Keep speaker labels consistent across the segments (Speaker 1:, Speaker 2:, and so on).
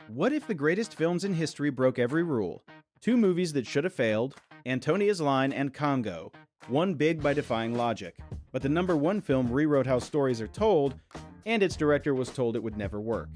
Speaker 1: What if the greatest films in history broke every rule? Two movies that should have failed, Antonia's Line and Congo, won big by defying logic. But the number one film rewrote how stories are told, and its director was told it would never work.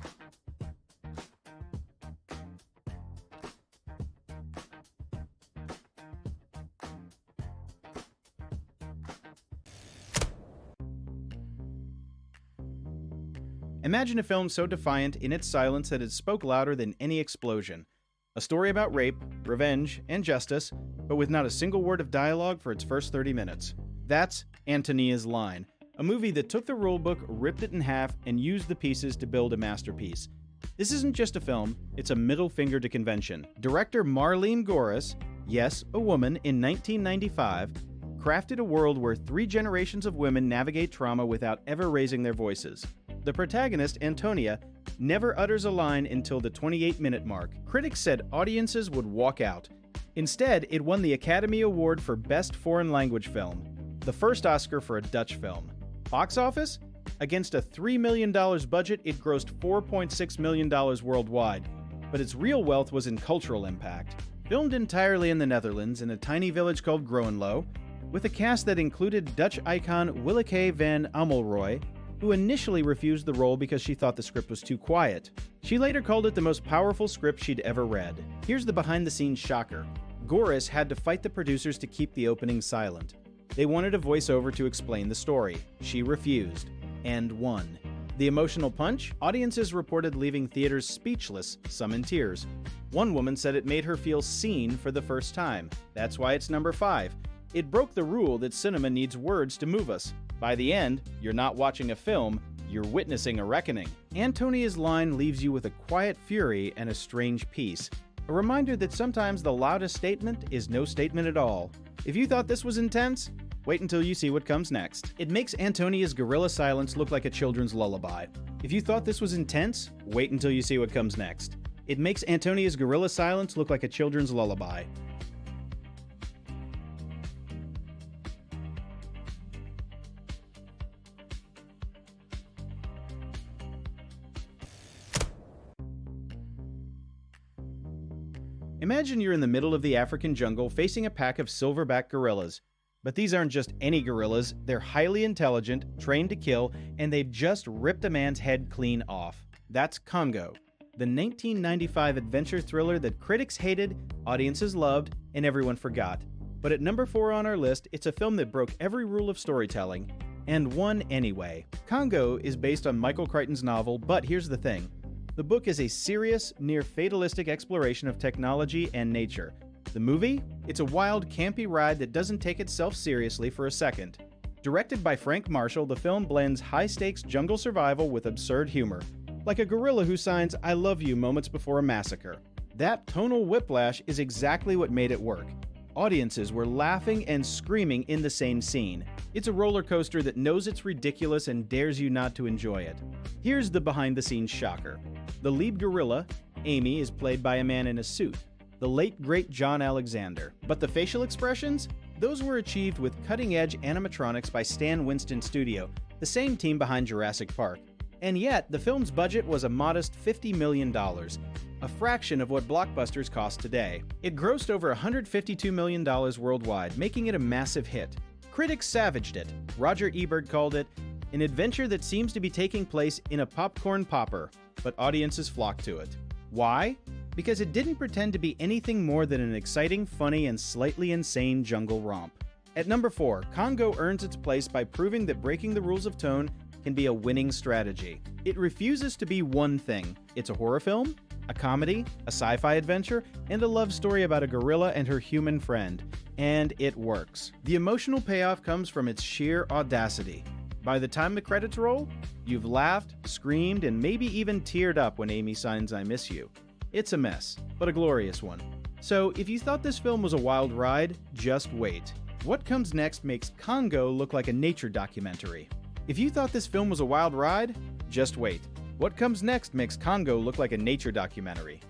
Speaker 1: Imagine a film so defiant in its silence that it spoke louder than any explosion. A story about rape, revenge, and justice, but with not a single word of dialogue for its first 30 minutes. That's Antonia's Line, a movie that took the rulebook, ripped it in half, and used the pieces to build a masterpiece. This isn't just a film, it's a middle finger to convention. Director Marlene Goris, yes, a woman, in 1995, crafted a world where three generations of women navigate trauma without ever raising their voices. The protagonist, Antonia, never utters a line until the 28-minute mark. Critics said audiences would walk out. Instead, it won the Academy Award for Best Foreign Language Film, the first Oscar for a Dutch film. Box office? Against a $3 million budget, it grossed $4.6 million worldwide, but its real wealth was in cultural impact. Filmed entirely in the Netherlands in a tiny village called Groenlo, with a cast that included Dutch icon Willeke van Amelrooy, who initially refused the role because she thought the script was too quiet. She later called it the most powerful script she'd ever read. Here's the behind-the-scenes shocker. Goris had to fight the producers to keep the opening silent. They wanted a voiceover to explain the story. She refused, and won. The emotional punch? Audiences reported leaving theaters speechless, some in tears. One woman said it made her feel seen for the first time. That's why it's number 5. It broke the rule that cinema needs words to move us. By the end, you're not watching a film, you're witnessing a reckoning. Antonia's Line leaves you with a quiet fury and a strange peace. A reminder that sometimes the loudest statement is no statement at all. If you thought this was intense, wait until you see what comes next. It makes Antonia's guerrilla silence look like a children's lullaby. If you thought this was intense, wait until you see what comes next. It makes Antonia's guerrilla silence look like a children's lullaby. Imagine you're in the middle of the African jungle facing a pack of silverback gorillas. But these aren't just any gorillas, they're highly intelligent, trained to kill, and they've just ripped a man's head clean off. That's Congo, the 1995 adventure thriller that critics hated, audiences loved, and everyone forgot. But at number 4 on our list, it's a film that broke every rule of storytelling, and won anyway. Congo is based on Michael Crichton's novel, but here's the thing. The book is a serious, near fatalistic exploration of technology and nature. The movie? It's a wild, campy ride that doesn't take itself seriously for a second. Directed by Frank Marshall, the film blends high-stakes jungle survival with absurd humor, like a gorilla who signs "I love you" moments before a massacre. That tonal whiplash is exactly what made it work. Audiences were laughing and screaming in the same scene. It's a roller coaster that knows it's ridiculous and dares you not to enjoy it. Here's the behind-the-scenes shocker. The lead gorilla, Amy, is played by a man in a suit, the late great John Alexander. But the facial expressions? Those were achieved with cutting-edge animatronics by Stan Winston Studio, the same team behind Jurassic Park. And yet, the film's budget was a modest $50 million, a fraction of what blockbusters cost today. It grossed over $152 million worldwide, making it a massive hit. Critics savaged it. Roger Ebert called it an adventure that seems to be taking place in a popcorn popper, but audiences flocked to it. Why? Because it didn't pretend to be anything more than an exciting, funny, and slightly insane jungle romp. At number 4, Congo earns its place by proving that breaking the rules of tone can be a winning strategy. It refuses to be one thing. It's a horror film, a comedy, a sci-fi adventure, and a love story about a gorilla and her human friend. And it works. The emotional payoff comes from its sheer audacity. By the time the credits roll, you've laughed, screamed, and maybe even teared up when Amy signs "I miss you." It's a mess, but a glorious one. So if you thought this film was a wild ride, just wait. What comes next makes Congo look like a nature documentary. If you thought this film was a wild ride, just wait. What comes next makes Congo look like a nature documentary.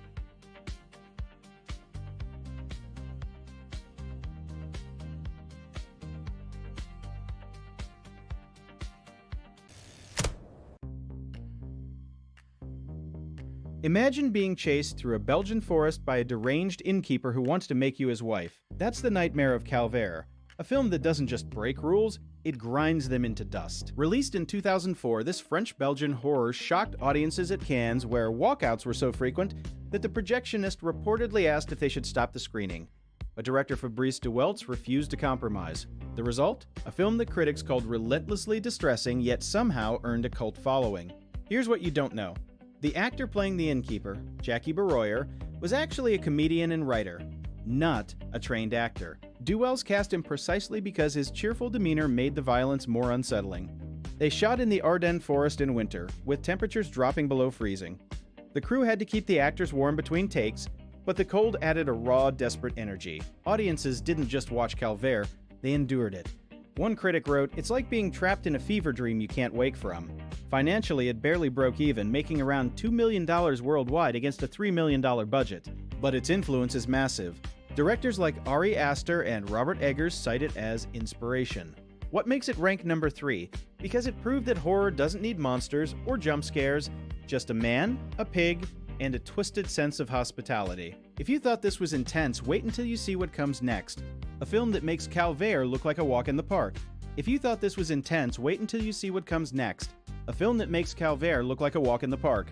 Speaker 1: Imagine being chased through a Belgian forest by a deranged innkeeper who wants to make you his wife. That's the nightmare of Calvaire, a film that doesn't just break rules, it grinds them into dust. Released in 2004, this French-Belgian horror shocked audiences at Cannes, where walkouts were so frequent that the projectionist reportedly asked if they should stop the screening. But director Fabrice de Weltz refused to compromise. The result? A film that critics called relentlessly distressing, yet somehow earned a cult following. Here's what you don't know. The actor playing the innkeeper, Jackie Beroyer, was actually a comedian and writer, not a trained actor. de Weltz cast him precisely because his cheerful demeanor made the violence more unsettling. They shot in the Ardennes forest in winter, with temperatures dropping below freezing. The crew had to keep the actors warm between takes, but the cold added a raw, desperate energy. Audiences didn't just watch Calvaire, they endured it. One critic wrote, "It's like being trapped in a fever dream you can't wake from." Financially, it barely broke even, making around $2 million worldwide against a $3 million budget. But its influence is massive. Directors like Ari Aster and Robert Eggers cite it as inspiration. What makes it rank number 3? Because it proved that horror doesn't need monsters or jump scares, just a man, a pig, and a twisted sense of hospitality. If you thought this was intense, wait until you see what comes next. A film that makes Calvaire look like a walk in the park. If you thought this was intense, wait until you see what comes next. A film that makes Calvaire look like a walk in the park.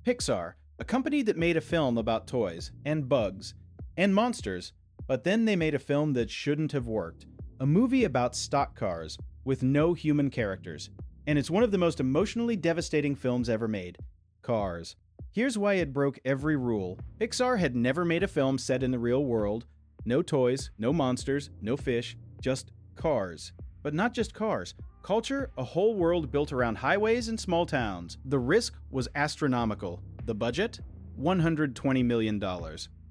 Speaker 1: Pixar, a company that made a film about toys, and bugs, and monsters, but then they made a film that shouldn't have worked. A movie about stock cars, with no human characters. And it's one of the most emotionally devastating films ever made. Cars. Here's why it broke every rule. Pixar had never made a film set in the real world. No toys, no monsters, no fish, just cars. But not just cars. Culture, a whole world built around highways and small towns. The risk was astronomical. The budget? $120 million.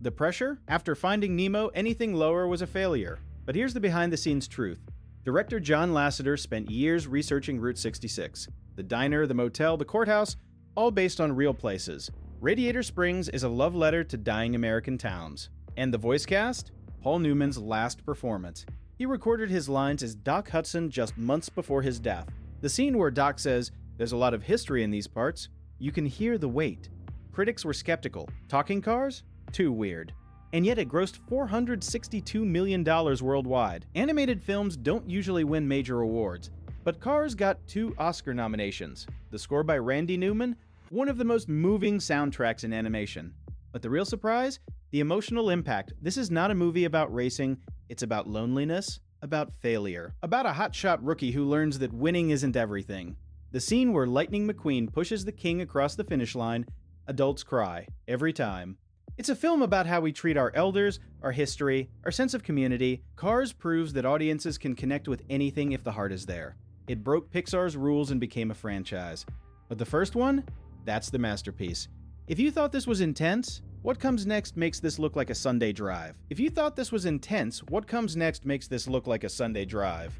Speaker 1: The pressure? After Finding Nemo, anything lower was a failure. But here's the behind-the-scenes truth. Director John Lasseter spent years researching Route 66. The diner, the motel, the courthouse, all based on real places. Radiator Springs is a love letter to dying American towns. And the voice cast? Paul Newman's last performance. He recorded his lines as Doc Hudson just months before his death. The scene where Doc says, "There's a lot of history in these parts," you can hear the weight. Critics were skeptical. Talking cars? Too weird. And yet it grossed $462 million worldwide. Animated films don't usually win major awards, but Cars got 2 Oscar nominations. The score by Randy Newman, one of the most moving soundtracks in animation. But the real surprise? The emotional impact. This is not a movie about racing, it's about loneliness, about failure, about a hotshot rookie who learns that winning isn't everything. The scene where Lightning McQueen pushes the king across the finish line, adults cry, every time. It's a film about how we treat our elders, our history, our sense of community. Cars proves that audiences can connect with anything if the heart is there. It broke Pixar's rules and became a franchise. But the first one? That's the masterpiece. If you thought this was intense, what comes next makes this look like a Sunday drive. If you thought this was intense, what comes next makes this look like a Sunday drive.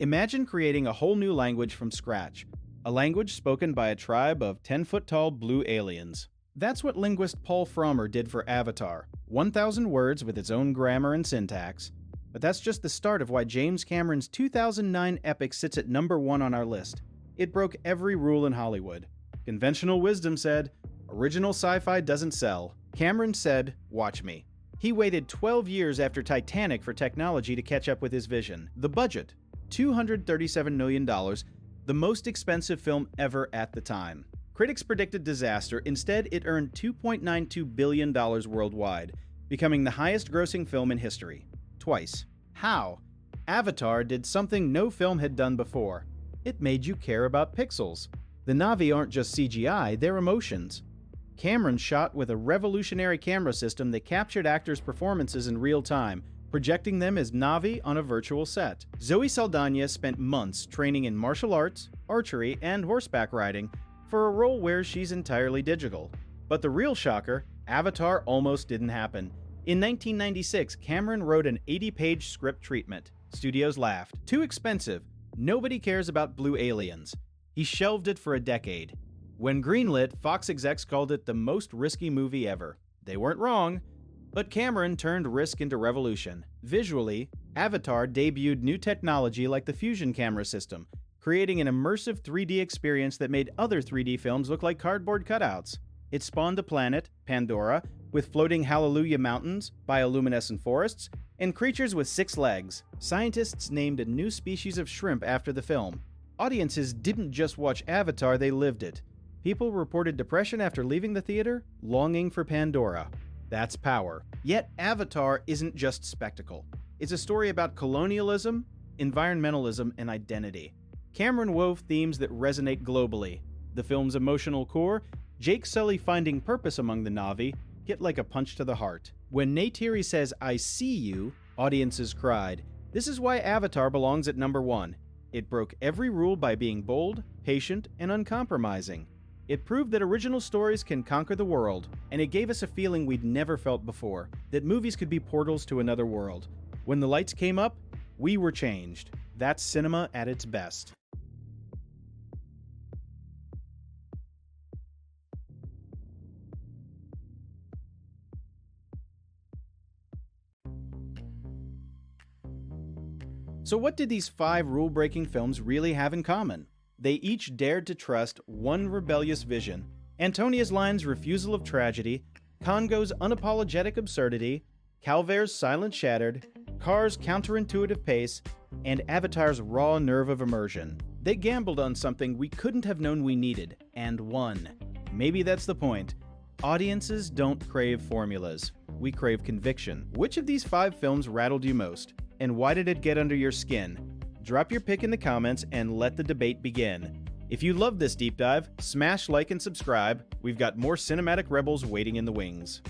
Speaker 1: Imagine creating a whole new language from scratch, a language spoken by a tribe of 10-foot-tall blue aliens. That's what linguist Paul Frommer did for Avatar, 1,000 words with its own grammar and syntax. But that's just the start of why James Cameron's 2009 epic sits at number 1 on our list. It broke every rule in Hollywood. Conventional wisdom said, original sci-fi doesn't sell. Cameron said, watch me. He waited 12 years after Titanic for technology to catch up with his vision. The budget? $237 million, the most expensive film ever at the time. Critics predicted disaster. Instead, it earned $2.92 billion worldwide, becoming the highest-grossing film in history. Twice. How? Avatar did something no film had done before. It made you care about pixels. The Na'vi aren't just CGI, they're emotions. Cameron shot with a revolutionary camera system that captured actors' performances in real time, projecting them as Na'vi on a virtual set. Zoe Saldana spent months training in martial arts, archery, and horseback riding for a role where she's entirely digital. But the real shocker, Avatar almost didn't happen. In 1996, Cameron wrote an 80-page script treatment. Studios laughed. Too expensive. Nobody cares about blue aliens. He shelved it for a decade. When greenlit, Fox execs called it the most risky movie ever. They weren't wrong, but Cameron turned risk into revolution. Visually, Avatar debuted new technology like the fusion camera system, creating an immersive 3D experience that made other 3D films look like cardboard cutouts. It spawned a planet, Pandora, with floating Hallelujah mountains, bioluminescent forests, and creatures with 6 legs. Scientists named a new species of shrimp after the film. Audiences didn't just watch Avatar, they lived it. People reported depression after leaving the theater, longing for Pandora. That's power. Yet Avatar isn't just spectacle. It's a story about colonialism, environmentalism, and identity. Cameron wove themes that resonate globally. The film's emotional core, Jake Sully finding purpose among the Na'vi, get like a punch to the heart. When Neytiri says, "I see you," audiences cried. This is why Avatar belongs at number 1. It broke every rule by being bold, patient, and uncompromising. It proved that original stories can conquer the world, and it gave us a feeling we'd never felt before, that movies could be portals to another world. When the lights came up, we were changed. That's cinema at its best. So what did these 5 rule-breaking films really have in common? They each dared to trust one rebellious vision: Antonia's line's refusal of tragedy, Congo's unapologetic absurdity, Calvaire's silent shattered, Car's counterintuitive pace, and Avatar's raw nerve of immersion. They gambled on something we couldn't have known we needed, and won. Maybe that's the point. Audiences don't crave formulas. We crave conviction. Which of these 5 films rattled you most? And why did it get under your skin? Drop your pick in the comments and let the debate begin. If you love this deep dive, smash like and subscribe. We've got more cinematic rebels waiting in the wings.